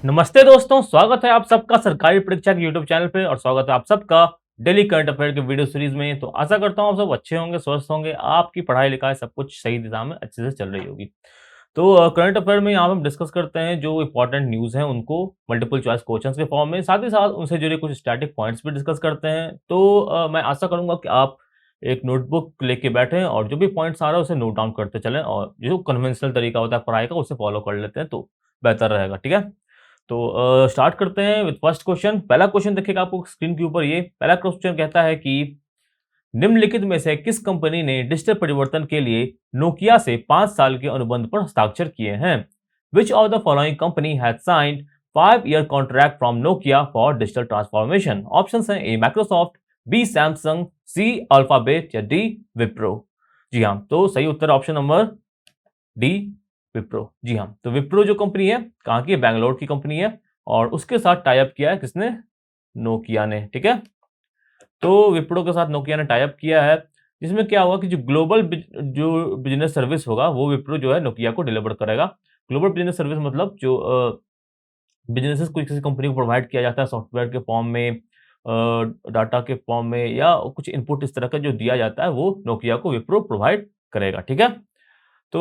नमस्ते दोस्तों, स्वागत है आप सबका सरकारी परीक्षा के यूट्यूब चैनल पे और स्वागत है आप सबका डेली करंट अफेयर के वीडियो सीरीज में। तो आशा करता हूँ आप सब अच्छे होंगे, स्वस्थ होंगे, आपकी पढ़ाई लिखाई सब कुछ सही दिशा में अच्छे से चल रही होगी। तो करंट अफेयर में यहाँ हम डिस्कस करते हैं जो इंपॉर्टेंट न्यूज़ हैं उनको मल्टीपल चॉइस क्वेश्चंस के फॉर्म में, साथ ही साथ उनसे जुड़े कुछ स्टैटिक पॉइंट्स भी डिस्कस करते हैं। तो मैं आशा करूँगा कि आप एक नोटबुक लेके बैठें और जो भी पॉइंट्स आ रहा है उसे नोट डाउन करते चलें और जो कन्वेंशनल तरीका होता है पढ़ाई का उसे फॉलो कर लेते हैं तो बेहतर रहेगा, ठीक है? तो स्टार्ट करते हैं विद फर्स्ट क्वेश्चन। पहला क्वेश्चन देखिएगा आपको स्क्रीन के ऊपर। ये पहला क्वेश्चन कहता है कि निम्नलिखित में से किस कंपनी ने डिजिटल परिवर्तन के लिए नोकिया से 5 साल के अनुबंध पर हस्ताक्षर किए हैं? Which of the following company has signed 5 year contract from Nokia for digital transformation? Option है A Microsoft, B Samsung, C Alphabet या डी विप्रो। जी हाँ, तो सही उत्तर ऑप्शन नंबर डी विप्रो। जी हाँ, तो विप्रो जो कंपनी है कहाँ की है? बैंगलोर की कंपनी है और उसके साथ टाई अप किया है किसने? नोकिया ने, ठीक है। तो विप्रो के साथ नोकिया ने टाई अप किया है, जिसमें क्या होगा कि जो ग्लोबल जो बिजनेस सर्विस होगा वो विप्रो जो है नोकिया को डिलीवर करेगा। ग्लोबल बिजनेस सर्विस मतलब जो बिजनेसेस कोई किसी कंपनी को प्रोवाइड किया जाता है सॉफ्टवेयर के फॉर्म में, डाटा के फॉर्म में या कुछ इनपुट इस तरह का जो दिया जाता है वो नोकिया को विप्रो प्रोवाइड करेगा, ठीक है। तो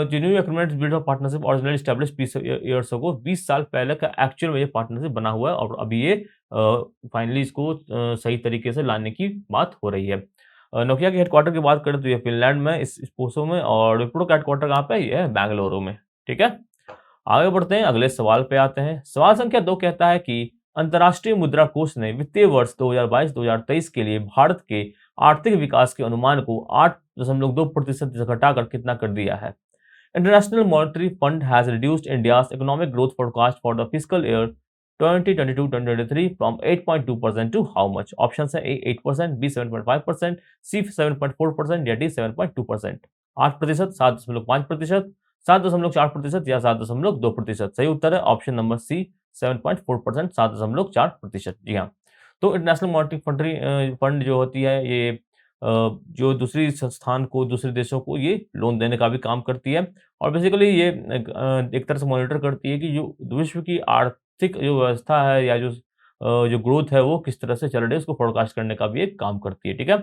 genuine agreements build of partnership originally established 20 years ago, 20 साल पहले का एक्चुअल में ये पार्टनरशिप बना हुआ है और अभी ये फाइनली इसको सही तरीके से लाने की बात हो रही है। नोकिया के हेडक्वार्टर की बात करें तो ये फिनलैंड में इस पोसो में और विप्रो का हेडक्वार्टर कहाँ पे है? ये है बेंगलुरु में, ठीक है। आगे बढ़ते हैं, अगले सवाल पे आते हैं। सवाल संख्या 2 कहता है कि अंतर्राष्ट्रीय मुद्रा कोष ने वित्तीय वर्ष 2022-2023 के लिए भारत के आर्थिक विकास के अनुमान को 8.2% से घटाकर कितना कर दिया है? International Monetary Fund has reduced India's economic growth forecast for the fiscal year 2022-2023 from 8.2% to how much? Option है ए 8%, बी 7.5%, सी 7.4% या डी 7.2%। 8%, 7.5%, 7.4% या 7.2%। सही उत्तर है ऑप्शन नंबर सी 7.4%, 7.4%। जी हाँ, तो इंटरनेशनल मॉनेटरी फंड जो होती है ये जो दूसरी संस्थान को, दूसरे देशों को ये लोन देने का भी काम करती है और बेसिकली ये एक तरह से मॉनिटर करती है कि जो विश्व की आर्थिक जो व्यवस्था है या जो ग्रोथ है वो किस तरह से चल रही है उसको फोरकास्ट करने का भी एक काम करती है, ठीक है।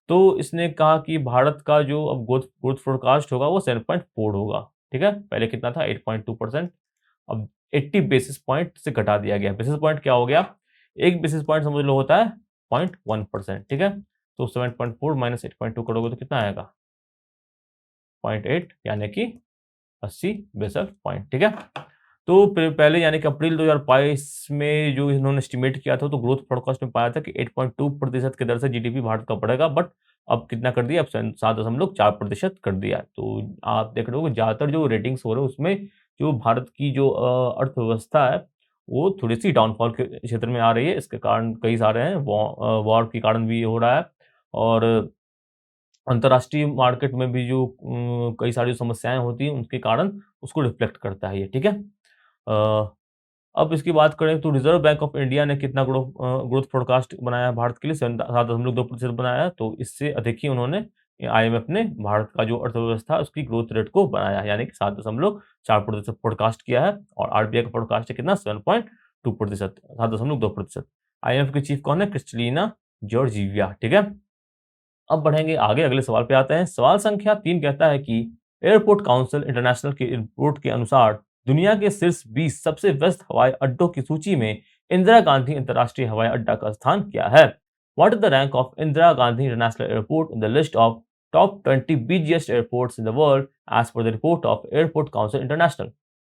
तो इसने कहा कि भारत का जो अब ग्रोथ ग्रोथ फोरकास्ट होगा वो 7.4 होगा, ठीक है। पहले कितना था? 8.2%। अब 80 बेसिस पॉइंट से घटा दिया गया। बेसिस पॉइंट क्या हो गया? 1 बेसिस पॉइंट समझ लो होता है 0.1%, ठीक है। तो 7.4 माइनस 8.2 करोगे तो कितना आएगा? 0.8 यानी कि 80 बेसिस पॉइंट, ठीक है। तो पहले यानी कि अप्रैल 2022 में जो इन्होंने एस्टिमेट किया था तो ग्रोथ फोरकास्ट में पाया था कि 8.2% की दर से जीडीपी भारत का बढ़ेगा, बट अब कितना कर दिया? अब 7.4% कर दिया। तो आप देख रहे हो कि ज़्यादातर जो रेटिंग्स हो रहे हैं उसमें जो भारत की जो अर्थव्यवस्था है वो थोड़ी-सी डाउनफॉल के क्षेत्र में आ रही है। इसके कारण कई सारे हैं, वॉर के कारण भी ये हो रहा है और अंतर्राष्ट्रीय मार्केट में भी जो कई सारी समस्याएँ होती हैं, उनके कारण उसको रिफ्लेक्ट करता है ये, ठीक है? अब इसकी बात करें तो रिज़र्व बैंक ऑफ इंडिया ने कितना ग्रोथ फोरकास्ट बनाया है भारत के लिए? 7.2% बनाया है, तो इससे अधिक ही उन्होंने आईएमएफ ने भारत का जो अर्थव्यवस्था है, उसकी ग्रोथ रेट को बनाया है, यानी कि 7.4% फोरकास्ट किया है और आरबीआई का फोरकास्ट है कितना? 7.2%, 7.2%। आईएमएफ की चीफ कौन है? क्रिस्टलिना जॉर्जिवा, ठीक है? अब बढ़ेंगे आगे, अगले सवाल पे आते हैं। सवाल संख्या 3 कहता है कि एयरपोर्ट काउंसिल इंटरनेशनल की रिपोर्ट के अनुसार दुनिया के शीर्ष 20 सबसे व्यस्त हवाई अड्डों की सूची में इंदिरा गांधी अंतर्राष्ट्रीय हवाई अड्डा का स्थान क्या है? What is the rank of Indira Gandhi International Airport in the list of top 20 busiest airports in the world as per the report of Airport Council International?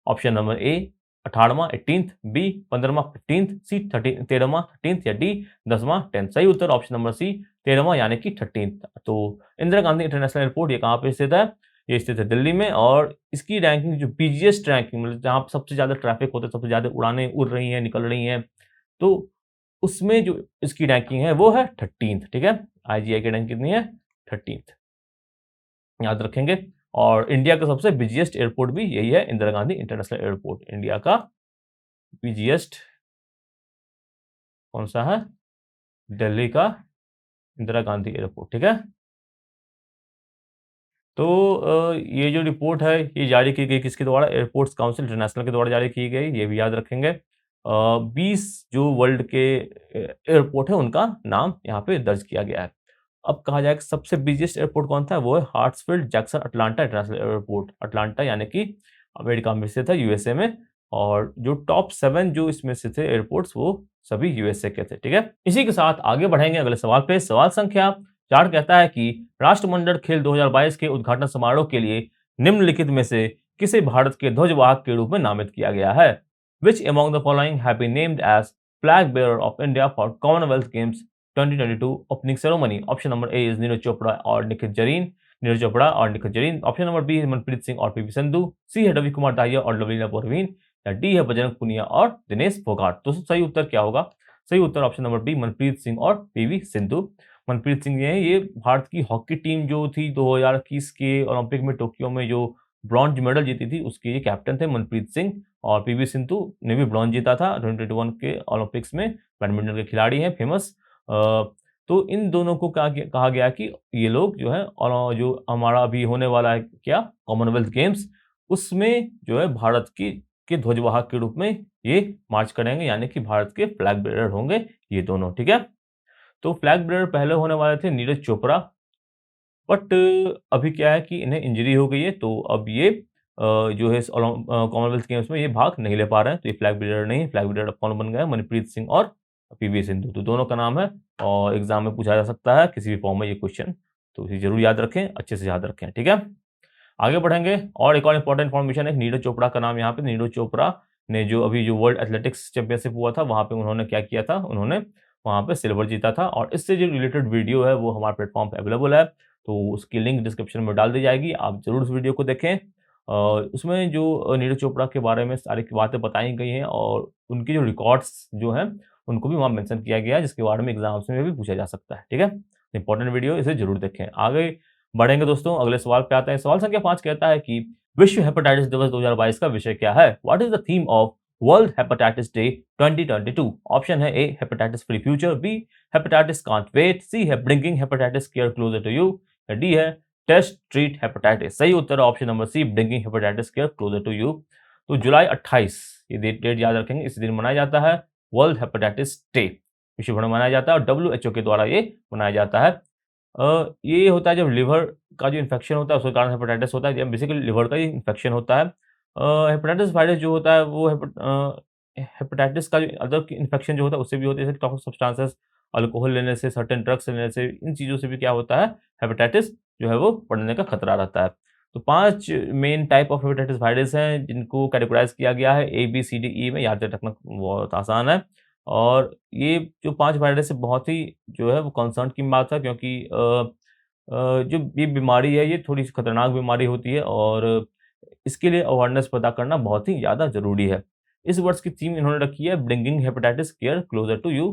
Option number A 18वां 18th, बी 15वां 15th, सी 13वां 13th या D 10वां 10th। सही उत्तर option number सी 13वां यानी कि 13th। तो Indira Gandhi International airport ये कहाँ पे स्थित है? ये स्थित है दिल्ली में और इसकी रैंकिंग जो बिज़ीएस्ट रैंकिंग मतलब जहाँ पे सबसे ज़्यादा ट्रैफ़िक होता है, सबसे ज़्यादा उड़ानें उड़ रही हैं, निकल रही हैं, तो उसमें जो इसकी रैंकिंग है वो है 13th, ठीक है? आईजीआई की रैंक कितनी है? 13th, याद रखेंगे। और इंडिया का सबसे बिज़ीएस्ट एयरपोर्ट भी यही है, Indira Gandhi International airport. India का बिज़ीएस्ट कौन-सा है? दिल्ली का इंदिरा गांधी एयरपोर्ट, ठीक है? तो ये जो रिपोर्ट है ये जारी की गई किसके द्वारा? एयरपोर्ट्स काउंसिल इंटरनेशनल के द्वारा जारी की गई, ये भी याद रखेंगे। 20 जो वर्ल्ड के एयरपोर्ट है उनका नाम यहाँ पे दर्ज किया गया है। अब कहा जाए कि सबसे बिज़ीएस्ट एयरपोर्ट कौन था? वो है Hartsfield Jackson Atlanta International Airport. Atlanta यानी कि अमेरिका में स्थित है, यूएसए में। और जो टॉप 7 जो इसमें से थे एयरपोर्ट्स वो सभी यूएसए के थे, ठीक है? इसी के साथ आगे बढ़ेंगे अगले सवाल पे। सवाल संख्या 4 कहता है कि राष्ट्रमंडल खेल 2022 के उद्घाटन समारोह के लिए निम्नलिखित में से किसे भारत के ध्वजवाहक के रूप में नामित किया गया है? Which among the following have been named as flag bearer of India for Commonwealth Games 2022 opening ceremony? Option number A is Neeraj Chopra और निखित जरीन। नीरज चोपड़ा और निखित जरीन। ऑप्शन नंबर बी है मनप्रीत सिंह और पीवी संधू। सी है रवि कुमार दाहिया और लवलीना बोरवीन। या डी है बजरंग पुनिया और दिनेश फोगाट। दोस्तों सही उत्तर क्या होगा? सही उत्तर option number B Manpreet Singh और पीवी सिंधु। मनप्रीत सिंह ये भारत की हॉकी टीम जो थी 2021 के ओलंपिक में टोक्यो में जो ब्रॉन्ज मेडल जीती थी उसके ये कैप्टन थे मनप्रीत सिंह। और पीवी सिंधु ने भी ब्रॉन्ज जीता था 2021 के ओलंपिक्स में। बैडमिंटन के खिलाड़ी हैं फेमस। तो इन दोनों को कहा गया कि ये लोग जो है और जो हमारा अभी होने वाला है क्या कॉमनवेल्थ गेम्स उसमें जो है भारत की के ध्वजवाहक के रूप में ये मार्च करेंगे, यानी कि भारत के फ्लैग बेरर होंगे ये दोनों, ठीक है? तो फ्लैग बेरर पहले होने वाले थे नीरज चोपड़ा, बट अभी क्या है कि इन्हें इंजरी हो गई है, तो अब ये जो है कॉमनवेल्थ गेम्स में ये भाग नहीं ले पा रहे हैं, तो ये फ्लैग बेरर नहीं है। फ्लैग बेरर अब कौन बन गया है? मनप्रीत सिंह और पीवी सिंधु। तो दोनों का नाम है और एग्जाम में पूछा जा सकता है किसी भी फॉर्म में ये क्वेश्चन, तो इसे जरूर याद रखें, अच्छे से याद रखें, ठीक है? आगे बढ़ेंगे और एक और इम्पोर्टेंट इन्फॉर्मेशन है नीरज चोपड़ा का नाम यहाँ पे। नीरज चोपड़ा ने जो अभी जो वर्ल्ड एथलेटिक्स चैंपियनशिप हुआ था वहाँ पे उन्होंने क्या किया था? उन्होंने वहाँ पे सिल्वर जीता था और इससे जो रिलेटेड वीडियो है वो हमारे प्लेटफॉर्म पे अवेलेबल है, तो उसकी लिंक डिस्क्रिप्शन में डाल दी जाएगी, आप जरूर उस वीडियो को देखें। उसमें जो नीरज चोपड़ा के बारे में सारी बातें बताई गई हैं और उनकी जो रिकॉर्ड्स जो हैं उनको भी वहाँ मेंशन किया गया है, जिसके बारे में एग्जाम्स में भी पूछा जा सकता है, ठीक है? इंपॉर्टेंट वीडियो, इसे जरूर देखें। आगे बढ़ेंगे दोस्तों, अगले सवाल पे आते हैं। सवाल संख्या 5 कहता है कि विश्व हेपेटाइटिस दिवस 2022 का विषय क्या है? What is the theme of World Hepatitis Day 2022? Option है A hepatitis free future, B hepatitis can't wait, C है bringing hepatitis care closer to you, या डी है टेस्ट ट्रीट हेपेटाइटिस। सही उत्तर है option number C bringing hepatitis care closer to you. तो जुलाई 28 ये डेट याद रखेंगे, इस दिन मनाया जाता है वर्ल्ड हेपेटाइटिस डे, विश्व भर में मनाया जाता है और डब्ल्यूएचओ के द्वारा ये मनाया जाता है। ये होता है जब लिवर का जो इन्फेक्शन होता है उसके कारण हेपेटाइटिस होता है, जब बेसिकली लिवर का ही इन्फेक्शन होता है। हेपेटाइटिस वायरस जो होता है वो हेपेटाइटिस का जो अदर इन्फेक्शन जो होता है उससे भी होता है, जैसे टॉक्सिक सब्सटेंसेस, अल्कोहल लेने से, सर्टेन ड्रग्स लेने से, इन चीज़ों से भी क्या होता है हेपेटाइटिस जो है वो बढ़ने का खतरा रहता है। तो 5 main type of hepatitis virus हैं जिनको कैटेगराइज़ किया गया है ए, बी, सी, डी, ई में, याद रखना बहुत आसान है। और ये जो 5 वायरस है बहुत ही जो है वो कंसर्न की बात है, क्योंकि जो ये बीमारी है ये थोड़ी-सी खतरनाक बीमारी होती है और इसके लिए अवेयरनेस पैदा करना बहुत ही ज़्यादा ज़रूरी है। इस वर्ष की थीम इन्होंने रखी है bringing hepatitis care closer to you.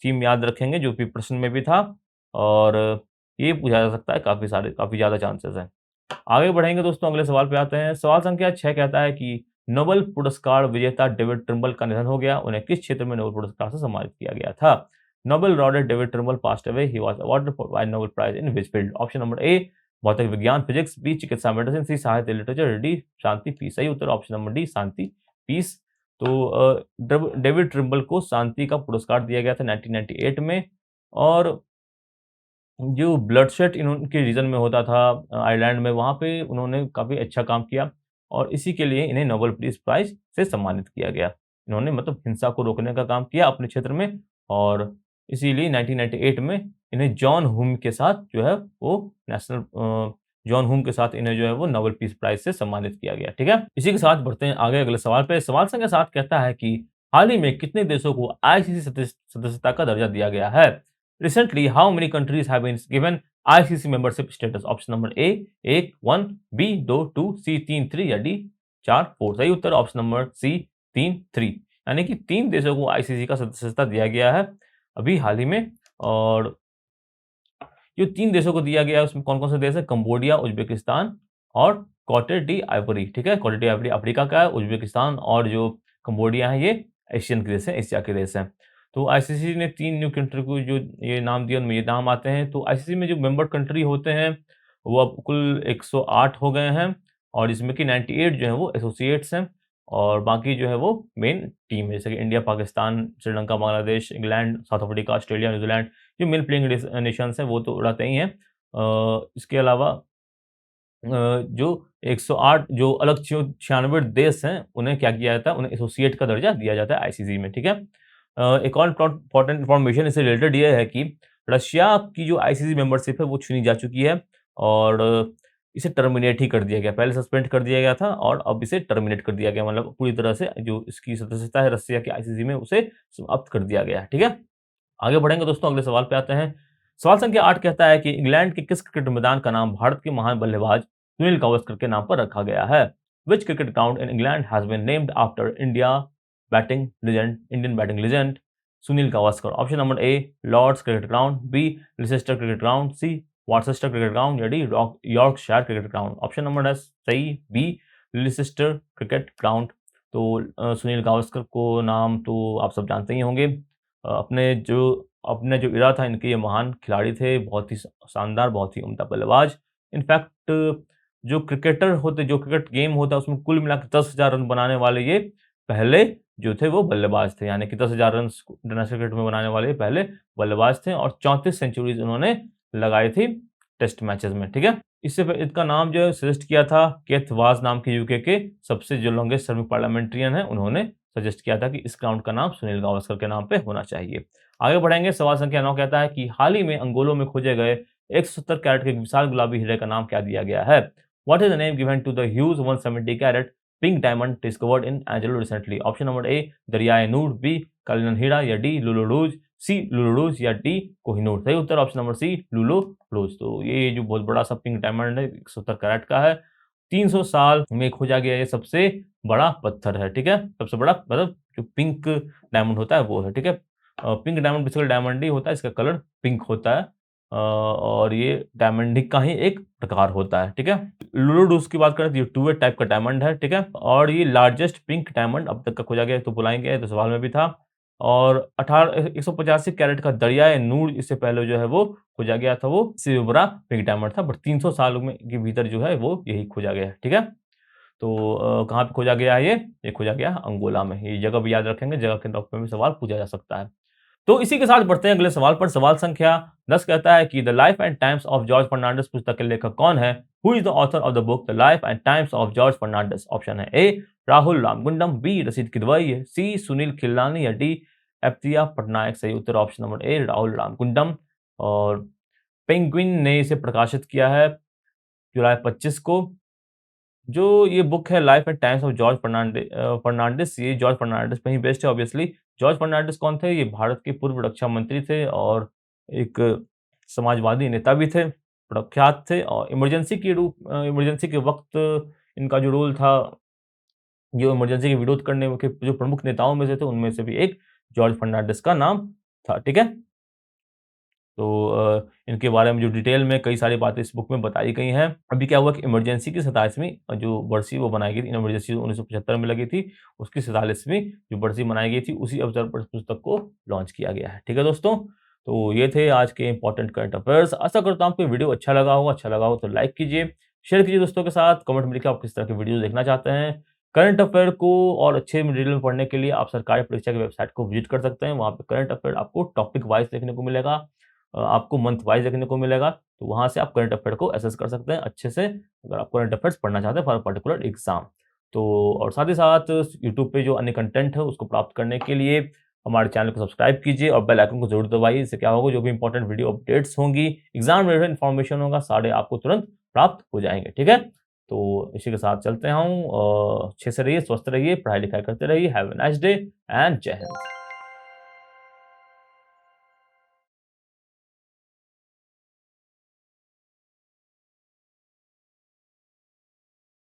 Theme याद रखेंगे जो कि प्रश्न में भी था और ये पूछा जा सकता है, काफ़ी ज़्यादा चांसेस हैं। आगे बढ़ेंगे दोस्तों, अगले सवाल पे आते हैं। सवाल संख्या 6 कहता है कि नोबेल पुरस्कार विजेता डेविड ट्रिम्बल का निधन हो गया। उन्हें किस क्षेत्र में नोबेल पुरस्कार से सम्मानित किया गया था? Nobel laureate David Trimble passed away. He was awarded by Nobel prize in which field? Option number A भौतिक विज्ञान फिजिक्स, बी चिकित्सा मेडिसिन, सी साहित्य लिटरेचर, डी शांति पीस। सही उत्तर ऑप्शन नंबर डी शांति पीस। तो डेविड ट्रिम्बल को शांति का पुरस्कार दिया गया था 1998 में। और जो ब्लडशेट इनके रीजन में होता था आयरलैंड में, वहाँ पे उन्होंने काफ़ी अच्छा काम किया और इसी के लिए इन्हें नोबेल पीस प्राइज़ से सम्मानित किया गया। इन्होंने मतलब हिंसा को रोकने का काम किया अपने क्षेत्र में और इसीलिए 1998 में इन्हें जॉन हुम के साथ जो है वो जॉन हुम के साथ इन्हें जो है वो नोबेल पीस प्राइज़ से सम्मानित किया गया, ठीक है? इसी के साथ बढ़ते हैं आगे अगले सवाल पे। सवाल संख्या 7 कहता है कि हाल ही में कितने देशों को आईसीसी सदस्यता का दर्जा दिया गया है? Recently, how many countries have been given ICC membership status? Option number A 1 1, B 2 2, C 3 3 या डी 4 4। सही उत्तर ऑप्शन नंबर सी 3 3, यानी कि 3 देशों को आईसीसी का सदस्यता दिया गया है अभी हाल ही में। और जो 3 देशों को दिया गया है उसमें कौन-कौन से देश है? कंबोडिया, उज़्बेकिस्तान और कोटे डी आइवरी, ठीक है? कोटे डी आइवरी अफ्रीका का है, उज़्बेकिस्तान और जो कंबोडिया है ये एशियन के देश हैं, एशिया के देश हैं। तो आईसीसी ने 3 न्यू कंट्री को जो ये नाम दिया उनमें ये नाम आते हैं। तो आईसीसी में जो मेंबर कंट्री होते हैं वो अब कुल 108 हो गए हैं और जिसमें कि 98 जो है वो एसोसिएट्स हैं और बाकी जो है वो मेन टीम है, जैसे कि India, Pakistan, Sri Lanka, Bangladesh, England, south Africa, Australia, New Zealand, जो मेन प्लेइंग नेशंस हैं वो तो उड़ाते ही हैं। इसके अलावा जो 108 जो अलग 96 देश हैं, उन्हें क्या किया जाता है, उन्हें एसोसिएट का दर्जा दिया जाता है आईसीसी में, ठीक है? एक और इम्पोर्टेंट इन्फॉर्मेशन इससे रिलेटेड ये है कि रशिया की जो आईसीसी मेंबरशिप है, वो चुनी जा चुकी है और इसे टर्मिनेट ही कर दिया गया। पहले सस्पेंड कर दिया गया था और अब इसे टर्मिनेट कर दिया गया, मतलब पूरी तरह से जो इसकी सदस्यता है रशिया की आईसीसी में, उसे समाप्त कर दिया गया है, ठीक है? आगे बढ़ेंगे दोस्तों, अगले सवाल पे आते हैं। सवाल संख्या 8 कहता है कि इंग्लैंड के किस क्रिकेट मैदान का नाम भारत के महान बल्लेबाज सुनील गावस्कर के नाम पर रखा गया है? Which cricket ground in England has been named after Indian batting legend Sunil Gavaskar? Option number A Lord's cricket ground, B Leicester cricket ground, C Worcester cricket ground या D Yorkshire cricket ground? Option number है सही B Leicester cricket ground. तो सुनील गावस्कर को नाम तो आप सब जानते ही होंगे। अपने जो इरा था, इनके ये महान खिलाड़ी थे, बहुत ही शानदार, बहुत ही उम्दा बल्लेबाज। इनफैक्ट जो क्रिकेट गेम होता है उसमें कुल मिला के 10,000 रन बनाने वाले ये पहले जो थे वो बल्लेबाज थे, यानी कि 10,000 रन इंटरनेशनल क्रिकेट में बनाने वाले पहले बल्लेबाज थे और 34 सेंचुरीज उन्होंने लगाई थी टेस्ट मैचेस में, ठीक है? इसका नाम जो है सजेस्ट किया था केथ वाज नाम के यूके के सबसे जो लॉन्गेस्ट सर्विंग पार्लियामेंट्रियन है, उन्होंने सजेस्ट किया था कि इस ग्राउंड का नाम सुनील गावस्कर के नाम पे होना चाहिए। आगे बढ़ेंगे, सवाल संख्या 9 कहता है कि हाल ही में अंगोला में खोजे गए 170 कैरेट के विशाल गुलाबी हीरे का नाम क्या दिया गया है? What is the name given to the huge 170 carat pink diamond discovered in Angola recently? Option number A Darya e Noor, B Cullinan हीरा या डी लुलुलूज, सी लुलुलूज या डी कोहिनूर? सही उत्तर ऑप्शन नंबर सी लुलुलूज। तो ये जो बहुत बड़ा सा पिंक डायमंड है 170 कैरेट का है, 300 साल में खोजा गया ये सबसे बड़ा पत्थर है, ठीक है? सबसे बड़ा मतलब जो पिंक डायमंड होता है वो है, ठीक है? पिंक डायमंड बेसिकली डायमंड ही होता है, इसका कलर पिंक होता है और ये डायमंड का ही एक प्रकार होता है, ठीक है? लुलुडूस की बात करें तो ये टू वे टाइप का डायमंड है, ठीक है? और ये लार्जेस्ट पिंक डायमंड अब तक का खोजा गया है, तो बुलाएंगे तो सवाल में भी था। और 185 कैरेट का दरियाए नूर इससे पहले जो है वो खोजा गया था, वो इससे भी बड़ा पिंक डायमंड था, बट 300 सालों में के भीतर जो है वो यही खोजा गया है, ठीक है? तो कहाँ पे खोजा गया है ये खोजा गया है अंगोला में। ये जगह भी याद रखेंगे, जगह के टॉप पे भी सवाल पूछा जा सकता है। तो इसी के साथ बढ़ते हैं अगले सवाल पर। सवाल संख्या 10 कहता है कि the life and times of George Fernandes पुस्तक के लेखक कौन है? Who is the author of the book the life and times of George Fernandes? Option है A Rahul Ramagundam, B Rasheed Kidwai, C Sunil Khilnani या डी एफ्तिया पटनायक? सही उत्तर option number A Rahul Ramagundam. और पेंगुइन ने इसे प्रकाशित किया है जुलाई 25 को। जो ये बुक है life and times of George Fernandes, ये जॉर्ज फर्नांडिस पे ही बेस्ड है ऑब्वियसली। जॉर्ज फर्नांडिस कौन थे? ये भारत के पूर्व रक्षा मंत्री थे और एक समाजवादी नेता भी थे, प्रख्यात थे और इमरजेंसी के वक़्त इनका जो रोल था, जो इमरजेंसी के विरोध करने के जो प्रमुख नेताओं में से थे, उनमें से भी एक जॉर्ज फर्नांडिस का नाम था, ठीक है? तो इनके बारे में जो डिटेल में कई सारी बातें इस बुक में बताई गई हैं। अभी क्या हुआ कि इमरजेंसी की 27वीं जो बरसी वो बनाई गई थी, इमरजेंसी 1975 में लगी थी, उसकी 47वीं जो बरसी मनाई गई थी, उसी अवसर पर इस पुस्तक को लॉन्च किया गया है। ठीक है दोस्तों? तो ये थे आज के इम्पोर्टेंट करंट अफेयर्स। आशा करता हूँ आपको ये वीडियो अच्छा लगा हो तो लाइक कीजिए, शेयर कीजिए दोस्तों के साथ, कमेंट में लिखिए आप किस तरह की वीडियो देखना चाहते हैं। करंट अफेयर को और अच्छे डिटेल में पढ़ने के लिए आप सरकारी परीक्षा की वेबसाइट को विजिट कर सकते हैं। वहाँ पे करंट अफेयर आपको टॉपिक वाइज़ देखने को मिलेगा। आपको मंथ वाइज़ देखने को मिलेगा, तो वहाँ से आप करंट अफेयर को एसेस कर सकते हैं अच्छे से, अगर आप करंट अफेयर्स पढ़ना चाहते हैं फॉर अ पर्टिकुलर एग्ज़ाम। तो और साथ ही साथ यूट्यूब पे जो अन्य कंटेंट है उसको प्राप्त करने के लिए हमारे चैनल को सब्सक्राइब कीजिए और बेल आइकन को ज़रूर दबाइए। इससे क्या होगा, जो भी इंपॉर्टेंट वीडियो अपडेट्स होंगी, एग्ज़ाम रिलेटेड इन्फॉर्मेशन होगा, सारे आपको तुरंत प्राप्त हो जाएँगे। ठीक है? तो इसी के साथ चलते हूँ, अच्छे से रहिए, स्वस्थ रहिए, पढ़ाई-लिखाई करते रहिए। Have a nice day and जय हिंद।